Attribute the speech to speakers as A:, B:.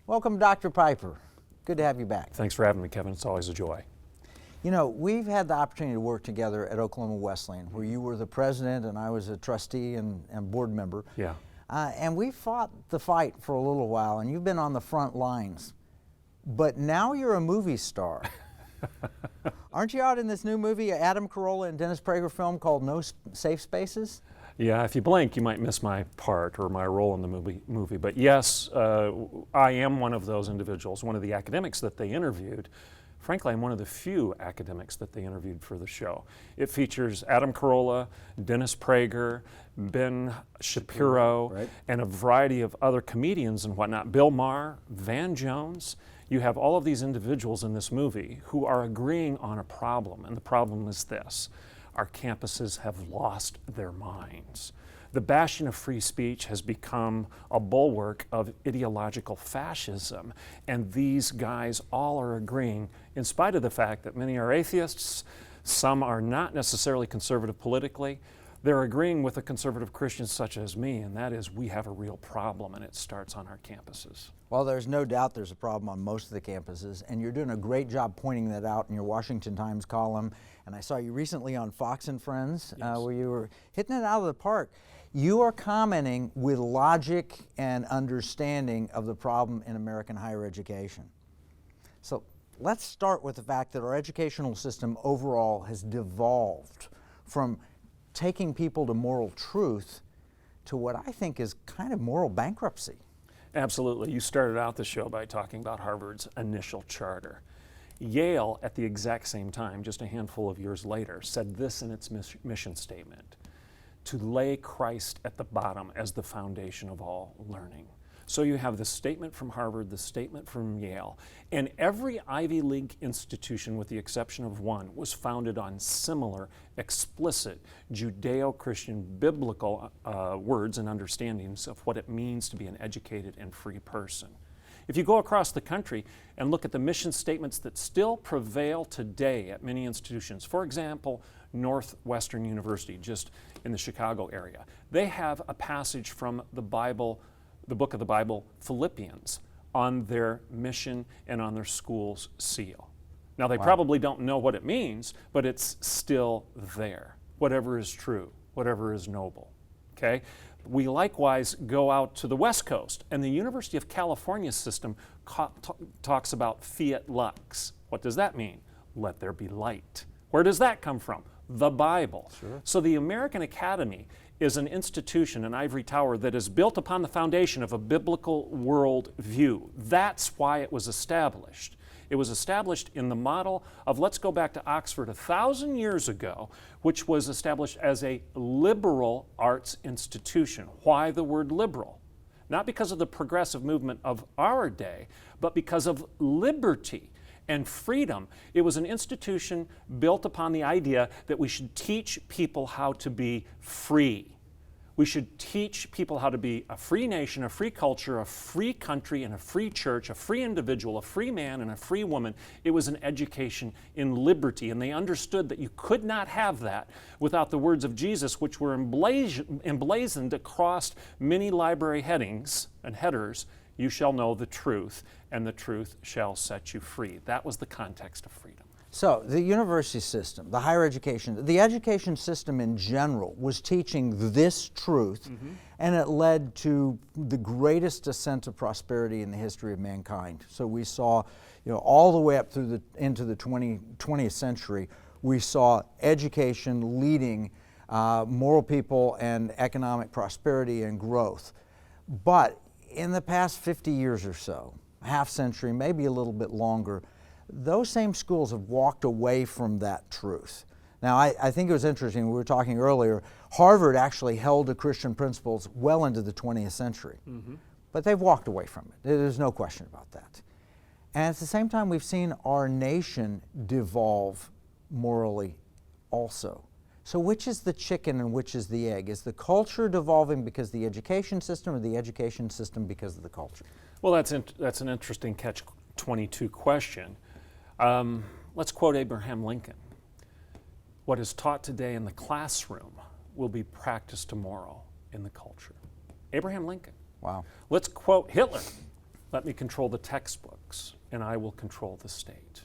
A: Welcome, Dr. Piper. Good to have you back.
B: Thanks for having me, Kevin. It's always a joy.
A: You know, we've had the opportunity to work together at Oklahoma Wesleyan, where you were the president and I was a trustee and board member.
B: Yeah.
A: And we fought the fight for a little while, and you've been on the front lines. But now you're a movie star. Aren't you out in this new movie, Adam Carolla and Dennis Prager film called No Safe Spaces?
B: Yeah, if you blink, you might miss my part or my role in the movie. But yes, I am one of those individuals, one of the academics that they interviewed. Frankly, I'm one of the few academics that they interviewed for the show. It features Adam Carolla, Dennis Prager, Ben Shapiro,
A: right,
B: and a variety of other comedians and whatnot. Bill Maher, Van Jones. You have all of these individuals in this movie who are agreeing on a problem, and the problem is this. Our campuses have lost their minds. The bastion of free speech has become a bulwark of ideological fascism, and these guys all are agreeing, in spite of the fact that many are atheists, some are not necessarily conservative politically, they're agreeing with the conservative Christians such as me, and that is we have a real problem, and it starts on our campuses.
A: Well, there's no doubt there's a problem on most of the campuses, and you're doing a great job pointing that out in your Washington Times column. And I saw you recently on Fox and Friends,
B: Yes.
A: where you were hitting it out of the park. You are commenting with logic and understanding of the problem in American higher education. So let's start with the fact that our educational system overall has devolved from taking people to moral truth to what I think is kind of moral bankruptcy.
B: Absolutely. You started out the show by talking about Harvard's initial charter. Yale, at the exact same time, just a handful of years later, said this in its mission statement: to lay Christ at the bottom as the foundation of all learning. So you have the statement from Harvard, the statement from Yale, and every Ivy League institution, with the exception of one, was founded on similar, explicit Judeo-Christian biblical words and understandings of what it means to be an educated and free person. If you go across the country and look at the mission statements that still prevail today at many institutions, for example, Northwestern University, just in the Chicago area, they have a passage from the Bible, the book of the Bible, Philippians, on their mission and on their school's seal. Now, they probably don't know what it means, but it's still there. Whatever is true, whatever is noble, okay? We likewise go out to the West Coast, and the University of California system talks about fiat lux. What does that mean? Let there be light. Where does that come from? The Bible.
A: Sure.
B: So the American Academy is an institution, an ivory tower, that is built upon the foundation of a biblical world view. That's why it was established. It was established in the model of, let's go back to Oxford 1,000 years ago, which was established as a liberal arts institution. Why the word liberal? Not because of the progressive movement of our day, but because of liberty and freedom. It was an institution built upon the idea that we should teach people how to be free. We should teach people how to be a free nation, a free culture, a free country, and a free church, a free individual, a free man, and a free woman. It was an education in liberty, and they understood that you could not have that without the words of Jesus, which were emblazoned across many library headings and headers. You shall know the truth, and the truth shall set you free. That was the context of freedom.
A: So the university system, the higher education, the education system in general was teaching this truth, and it led to the greatest ascent of prosperity in the history of mankind. So we saw, all the way up through into the 20th century, we saw education leading moral people and economic prosperity and growth. But in the past 50 years or so, half century, maybe a little bit longer, those same schools have walked away from that truth. Now, I think it was interesting, we were talking earlier, Harvard actually held to Christian principles well into the 20th century. But they've walked away from it. There's no question about that. And at the same time, we've seen our nation devolve morally also. So which is the chicken and which is the egg? Is the culture devolving because of the education system, or the education system because of the culture?
B: Well, that's an interesting catch-22 question. Let's quote Abraham Lincoln. What is taught today in the classroom will be practiced tomorrow in the culture. Abraham Lincoln.
A: Wow.
B: Let's quote Hitler. Let me control the textbooks, and I will control the state.